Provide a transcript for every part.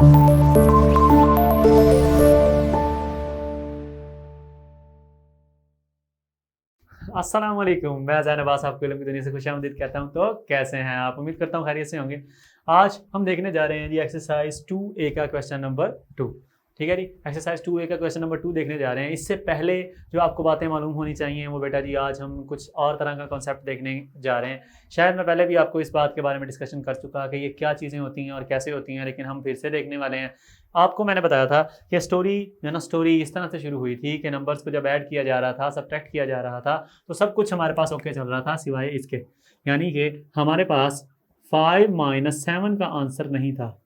अस्सलाम वालेकुम, मैं ज़ैन अब्बास आपको इल्म की दुनिया से खुशामदीद कहता हूँ। तो कैसे हैं आप? उम्मीद करता हूँ खैरियत से होंगे। आज हम देखने जा रहे हैं जी एक्सरसाइज 2A का क्वेश्चन नंबर 2। ठीक है जी, एक्सरसाइज 2A का क्वेश्चन नंबर 2 देखने जा रहे हैं। इससे पहले जो आपको बातें मालूम होनी चाहिए वो बेटा जी, आज हम कुछ और तरह का कॉन्सेप्ट देखने जा रहे हैं। शायद मैं पहले भी आपको इस बात के बारे में डिस्कशन कर चुका कि ये क्या चीज़ें होती हैं और कैसे होती हैं, लेकिन हम फिर से देखने वाले हैं। आपको मैंने बताया था कि स्टोरी इस तरह से शुरू हुई थी कि नंबर्स को जब ऐड किया जा रहा था, सब्ट्रैक्ट किया जा रहा था, तो सब कुछ हमारे पास ओके चल रहा था सिवाय इसके, यानी कि हमारे पास 5 - 7 का आंसर नहीं था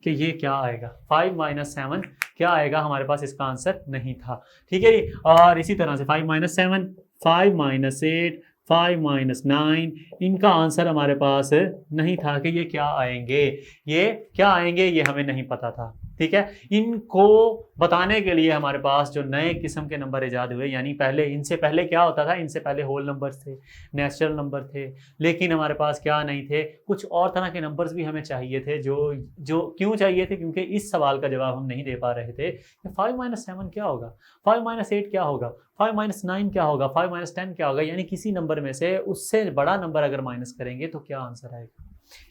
कि ये क्या आएगा। 5 - 7 क्या आएगा, हमारे पास इसका आंसर नहीं था। ठीक है जी। और इसी तरह से 5 - 7, 5 - 8, 5 - 9, इनका आंसर हमारे पास नहीं था कि ये क्या आएंगे। ये हमें नहीं पता था। ठीक है, इनको बताने के लिए हमारे पास जो नए किस्म के नंबर इजाद हुए, यानी इनसे पहले क्या होता था, इनसे पहले होल नंबर थे, नेचुरल नंबर थे, लेकिन हमारे पास क्या नहीं थे, कुछ और तरह के नंबर्स भी हमें चाहिए थे। जो क्यों चाहिए थे, क्योंकि इस सवाल का जवाब हम नहीं दे पा रहे थे कि 5 - 7 क्या होगा, 5 - 8 क्या होगा, 5 - 9 क्या होगा, 5 - 10 क्या होगा, यानी किसी नंबर में से उससे बड़ा नंबर अगर माइनस करेंगे तो क्या आंसर आएगा।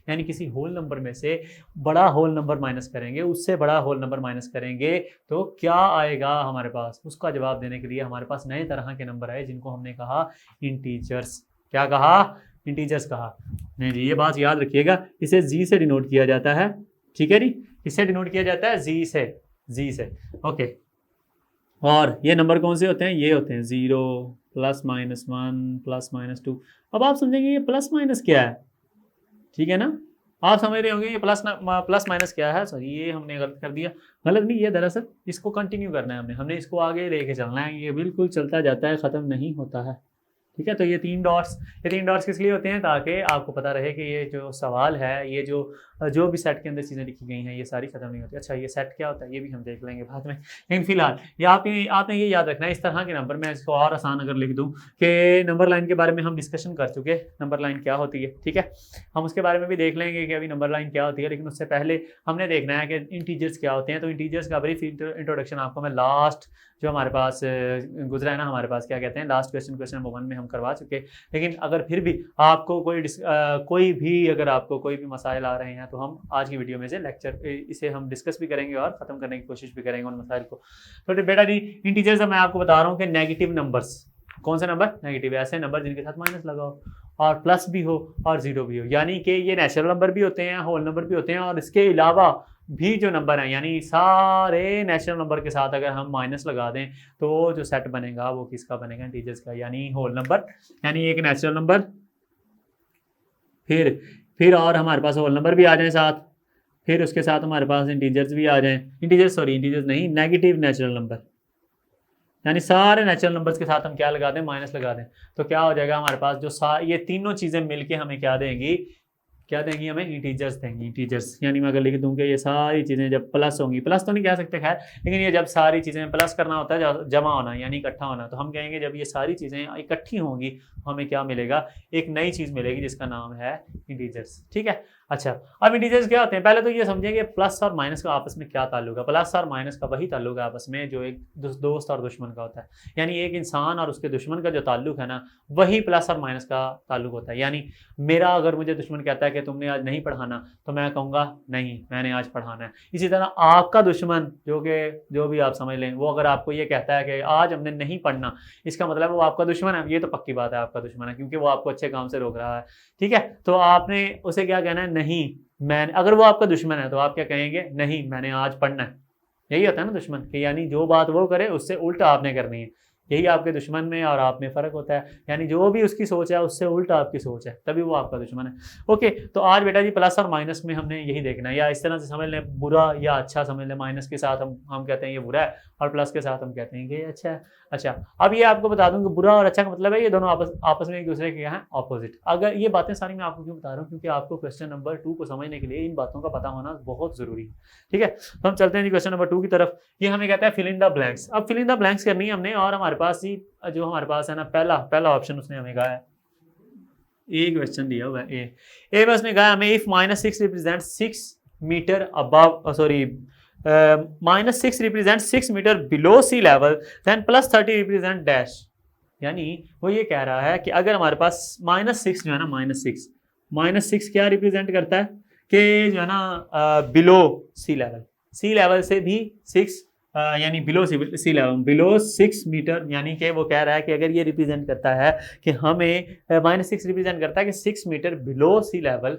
यानी किसी होल नंबर में से बड़ा होल नंबर माइनस करेंगे, उससे बड़ा होल नंबर माइनस करेंगे तो क्या आएगा हमारे पास। उसका जवाब देने के लिए हमारे पास नए तरह के नंबर आए जिनको हमने कहा इंटीजर्स। क्या कहा? इंटीजर्स कहा। नहीं जी, ये बात याद रखिएगा, इसे जी से डिनोट किया जाता है। ठीक है जी, इसे डिनोट किया जाता है जी से। ओके, और ये नंबर कौन से होते हैं? ये होते हैं 0, +-1, +-2। अब आप समझेंगे ये प्लस माइनस क्या है। ठीक है ना, आप समझ रहे होंगे ये प्लस माइनस क्या है। सॉरी, ये हमने गलत कर दिया। गलत नहीं, ये दरअसल इसको कंटिन्यू करना है, हमने इसको आगे लेके चलना है। ये बिल्कुल चलता जाता है, ख़त्म नहीं होता है। ठीक है, तो ये तीन डॉट्स किस लिए होते हैं? ताकि आपको पता रहे कि ये जो सवाल है, ये जो जो भी सेट के अंदर चीज़ें लिखी गई हैं, ये सारी खत्म नहीं होती। अच्छा, ये सेट क्या होता है ये भी हम देख लेंगे बाद में, लेकिन फिलहाल ये आपने ये याद रखना है। इस तरह के नंबर, मैं इसको और आसान अगर लिख दूँ कि नंबर लाइन के बारे में हम डिस्कशन कर चुके, नंबर लाइन क्या होती है। ठीक है, हम उसके बारे में भी देख लेंगे कि अभी नंबर लाइन क्या होती है, लेकिन उससे पहले हमने देखना है कि इंटीजर्स क्या होते हैं। तो इंटीजर्स का ब्रीफ इंट्रोडक्शन आपको मैं लास्ट जो हमारे पास गुजरा है ना, हमारे पास क्या कहते हैं, लास्ट क्वेश्चन नंबर 1 में हम करवा चुके। लेकिन अगर फिर भी आपको कोई भी मसाइल आ रहे हैं तो हम आज की वीडियो में से इसे हम डिस्कस भी करेंगे और ख़त्म करने की कोशिश भी करेंगे उन मसाइल को। तो बेटा जी, इंटीजर्स मैं आपको बता रहा हूँ कि नेगेटिव नंबर्स। कौन सा नंबर? नेगेटिव, ऐसे नंबर जिनके साथ माइनस लगाओ और प्लस भी हो और जीरो भी हो, यानी कि ये नेचुरल नंबर भी होते हैं, होल नंबर भी होते हैं, और इसके अलावा भी जो नंबर हैं, यानी सारे नेचुरल नंबर के साथ अगर हम माइनस लगा दें तो जो सेट बनेगा वो किसका बनेगा? इंटीजर्स का, यानी होल नंबर, यानी एक नेचुरल नंबर, फिर और हमारे पास होल नंबर भी आ जाए साथ, फिर उसके साथ हमारे पास इंटीजर्स भी आ जाएं। इंटीजर्स नहीं, नेगेटिव नेचुरल नंबर, यानी सारे नेचुरल नंबर्स के साथ हम क्या लगा दें? माइनस लगा दें। तो क्या हो जाएगा हमारे पास, ये तीनों चीज़ें मिलके हमें क्या देंगी हमें? इंटीजर्स देंगी। इंटीजर्स यानी मैं अगर लिख दूं कि ये सारी चीज़ें जब प्लस होंगी, प्लस तो नहीं कह सकते खैर, लेकिन ये जब सारी चीज़ें प्लस करना होता है, जमा होना यानी इकट्ठा होना, तो हम कहेंगे जब ये सारी चीज़ें इकट्ठी होंगी हमें क्या मिलेगा? एक नई चीज़ मिलेगी जिसका नाम है इंटीजर्स। ठीक है, अच्छा, अब इंटीजर्स क्या होते हैं? पहले तो ये समझेंगे प्लस और माइनस का आपस में क्या ताल्लुक है। प्लस और माइनस का वही ताल्लुक है आपस में जो एक दोस्त और दुश्मन का होता है, यानी एक इंसान और उसके दुश्मन का जो ताल्लुक है ना, वही प्लस और माइनस का ताल्लुक होता है। यानी मेरा अगर मुझे दुश्मन कहता है कि तुमने आज नहीं पढ़ाना, तो मैं कहूँगा नहीं, मैंने आज पढ़ाना है। इसी तरह आपका दुश्मन जो भी आप समझ लें, वो अगर आपको ये कहता है कि आज हमने नहीं पढ़ना, इसका मतलब वो आपका दुश्मन है। ये तो पक्की बात है, आपका दुश्मन है, क्योंकि वो आपको अच्छे काम से रोक रहा है। ठीक है, तो आपने उसे क्या कहना है? नहीं, अगर वो आपका दुश्मन है तो आप क्या कहेंगे? नहीं, मैंने आज पढ़ना है। यही होता है ना दुश्मन कि, यानी जो बात वो करे उससे उल्टा आपने करनी है। यही आपके दुश्मन में और आप में फ़र्क होता है, यानी जो भी उसकी सोच है उससे उल्टा आपकी सोच है, तभी वो आपका दुश्मन है। ओके, तो आज बेटा जी प्लस और माइनस में हमने यही देखना है, या इस तरह से समझ लें, बुरा या अच्छा समझ लें। माइनस के साथ हम कहते हैं ये बुरा है, और प्लस के साथ हम कहते हैं कि ये अच्छा है। अच्छा, अब ये आपको बता दूं कि बुरा और अच्छा का मतलब है ये दोनों आपस में एक दूसरे के हैं ऑपोजिट। अगर ये बातें सारी मैं आपको क्यों बता रहा हूँ, क्योंकि आपको क्वेश्चन नंबर 2 को समझने के लिए इन बातों का पता होना बहुत ज़रूरी है। ठीक है, तो हम चलते हैं जी क्वेश्चन नंबर 2 की तरफ। ये हमें कहता है फिल इन द ब्लैंक्स। अब फिल इन द ब्लैंक्स करनी है हमने, और हमारे पास ही जो हमारे पास है ना, पहला ऑप्शन उसने हमें कहा है, ए क्वेश्चन दिया हुआ है ए में उसने कहा हमें if -6 represent 6 meter above, sorry, -6 represent 6 meter below sea level, then +30 represent dash. यानी वो ये कह रहा है कि अगर हमारे पास -6 जो है ना, -6 क्या रिप्रेजेंट करता है कि जो है ना बिलो सी लेवल से भी 6, यानी below sea level, below 6 metre, यानी कि वो कह रहा है कि अगर ये रिप्रेजेंट करता है कि हमें -6 रिप्रेजेंट करता है कि 6 मीटर बिलो सी लेवल,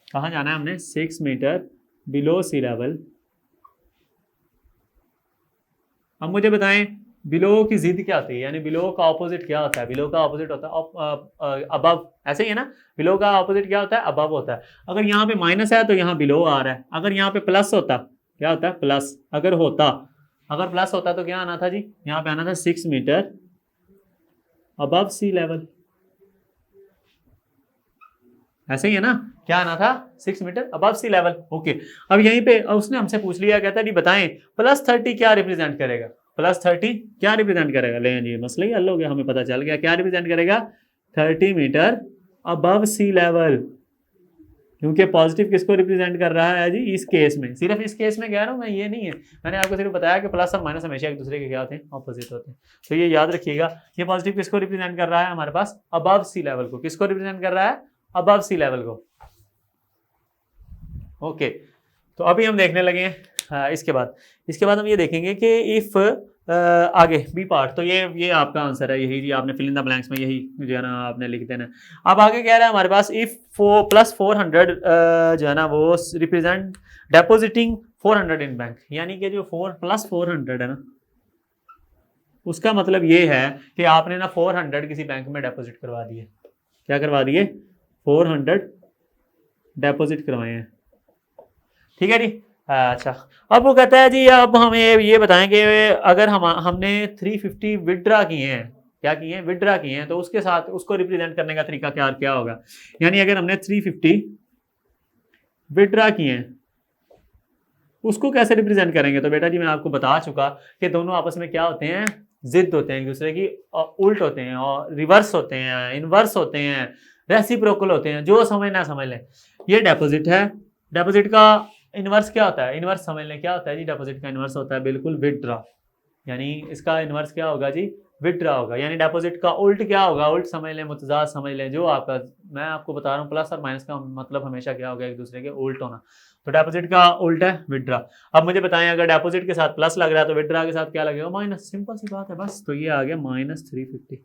कहाँ जाना है हमने, 6 मीटर बिलो सी लेवल। अब मुझे बताएं बिलो की जिद क्या होती है, यानी बिलो का ऑपोजिट क्या होता है? बिलो का ऑपोजिट होता है अबव, ऐसे ही है ना, बिलो का ऑपोजिट क्या होता है? अबव होता है। अगर यहाँ पे माइनस है तो यहाँ बिलो आ रहा है, अगर यहाँ पे प्लस होता, क्या होता है? प्लस। अगर प्लस होता तो क्या आना था जी? यहाँ पे आना था 6 मीटर अबव सी लेवल, ऐसे ही है ना, क्या आना था? 6 meter above sea level. Okay, अब यहीं पे उसने हमसे पूछ लिया, कहता है बताएं +30 क्या रिप्रेजेंट करेगा? +30 क्या रिप्रेजेंट करेगा? ले जी, मसला ही हल हो गया, हमें पता चल गया क्या रिप्रेजेंट करेगा। 30 मीटर अबव सी लेवल, क्योंकि पॉजिटिव किसको रिप्रेजेंट कर रहा है जी? इस केस में, सिर्फ इस केस में कह रहा हूँ मैं, ये नहीं है, मैंने आपको सिर्फ बताया कि प्लस और माइनस हमेशा एक दूसरे के क्या होते हैं? ऑपोजिट होते हैं। तो ये याद रखिएगा, ये पॉजिटिव किसको रिप्रेजेंट कर रहा है हमारे पास? अबव सी लेवल को। किसको रिप्रेजेंट कर रहा है? अबव सी लेवल को। ओके, तो अभी हम देखने लगे हैं इसके बाद हम ये देखेंगे कि इफ आगे बी पार्ट, तो ये आपका आंसर है, यही जी, आपने फिल इन द ब्लैंक्स में यही जो है ना आपने लिख देना। अब आगे कह रहा है हमारे पास इफ +400 जो है ना वो रिप्रेजेंट डेपोजिटिंग 400 इन बैंक, यानी कि जो +400 है ना, उसका मतलब ये है कि आपने ना 400 किसी बैंक में डेपोजिट करवा दिए। क्या करवा दिए? 400 डेपोजिट करवाए हैं, ठीक है जी। अच्छा, अब वो कहता है जी अब हमें ये बताएं कि अगर हमने 350 विड्रा किए हैं, क्या किए हैं? विड्रा किए हैं, तो उसके साथ उसको रिप्रेजेंट करने का तरीका क्या होगा? यानी अगर हमने 350 विड्रा किए हैं, उसको कैसे रिप्रेजेंट करेंगे? तो बेटा जी मैं आपको बता चुका कि दोनों आपस में क्या होते हैं? जिद होते हैं, एक दूसरे की उल्ट होते हैं, और रिवर्स होते हैं, इनवर्स होते हैं, रेसिप्रोकल होते हैं, जो समझना समझ लें। ये डेपोजिट है, डेपोजिट का इनवर्स क्या होता है? इनवर्स समझ लें, क्या होता है जी? डेपोजिट का इनवर्स होता है बिल्कुल विड्रा, यानी इसका इनवर्स क्या होगा जी? विड्रा होगा। यानी डेपोजिट का उल्ट क्या होगा? उल्ट समझ लें, मुतजाद समझ लें, जो आपका मैं आपको बता रहा हूँ, प्लस और माइनस का मतलब हमेशा क्या होगा? एक दूसरे के उल्ट होना। तो डेपोजिट का उल्ट है विड्रा। अब मुझे बताएं अगर डेपोजिट के साथ प्लस लग रहा है तो विड्रा के साथ क्या लगेगा? माइनस। सिंपल सी बात है बस। तो ये आ गया -350,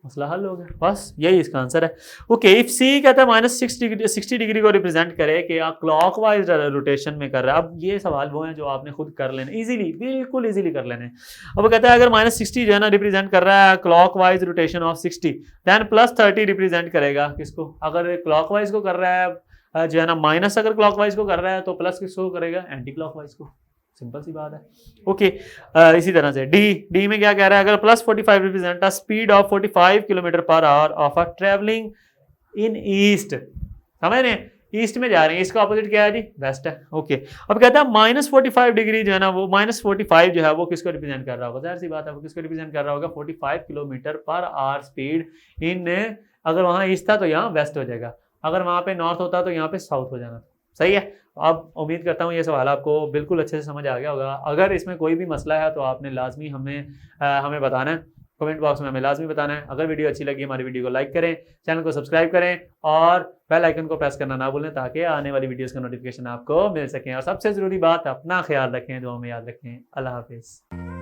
मसला हल हो गया, बस यही इसका आंसर है। ओके, इफ सी कहता है -60 डिग्री को रिप्रेजेंट करे कि आप क्लॉकवाइज रोटेशन में कर रहा है। अब ये सवाल वो हैं जो आपने खुद कर लेने, इजीली, बिल्कुल इजीली कर लेने। अब वो कहता है अगर -60 जो है ना रिप्रेजेंट कर रहा है clockwise rotation of 60, then +30 represent करेगा किसको? अगर क्लॉकवाइज को कर रहा है जो है ना माइनस, अगर क्लॉकवाइज को कर रहा है तो प्लस किसको करेगा? एंटी क्लॉकवाइज को। सिंपल सी बात है। ओके, इसी तरह से डी में क्या कह रहा है? अगर +45 represent a speed of 45 km/h of a travelling in east, समझ रहे हैं? ईस्ट में जा रहे हैं, इसका ऑपोजिट क्या है जी? वेस्ट है। ओके, अब कहता है -45 डिग्री जो है ना, वो -45 जो है वो किसको रिप्रेजेंट कर रहा होगा? जाहिर सी बात है, वो किसको रिप्रेजेंट कर रहा होगा? 45 km/h स्पीड इन, अगर वहां ईस्ट था तो यहाँ वेस्ट हो जाएगा, अगर वहां पे नॉर्थ होता तो यहाँ पे साउथ हो जाना। सही है। अब उम्मीद करता हूँ ये सवाल आपको बिल्कुल अच्छे से समझ आ गया होगा। अगर इसमें कोई भी मसला है तो आपने लाजमी हमें बताना है, कमेंट बॉक्स में हमें लाजमी बताना है। अगर वीडियो अच्छी लगी हमारी वीडियो को लाइक करें, चैनल को सब्सक्राइब करें और बेल आइकन को प्रेस करना ना भूलें ताकि आने वाली वीडियोस का नोटिफिकेशन आपको मिल सकें। और सबसे ज़रूरी बात, अपना ख्याल रखें, दुआ में याद रखें। अल्लाह हाफिज़।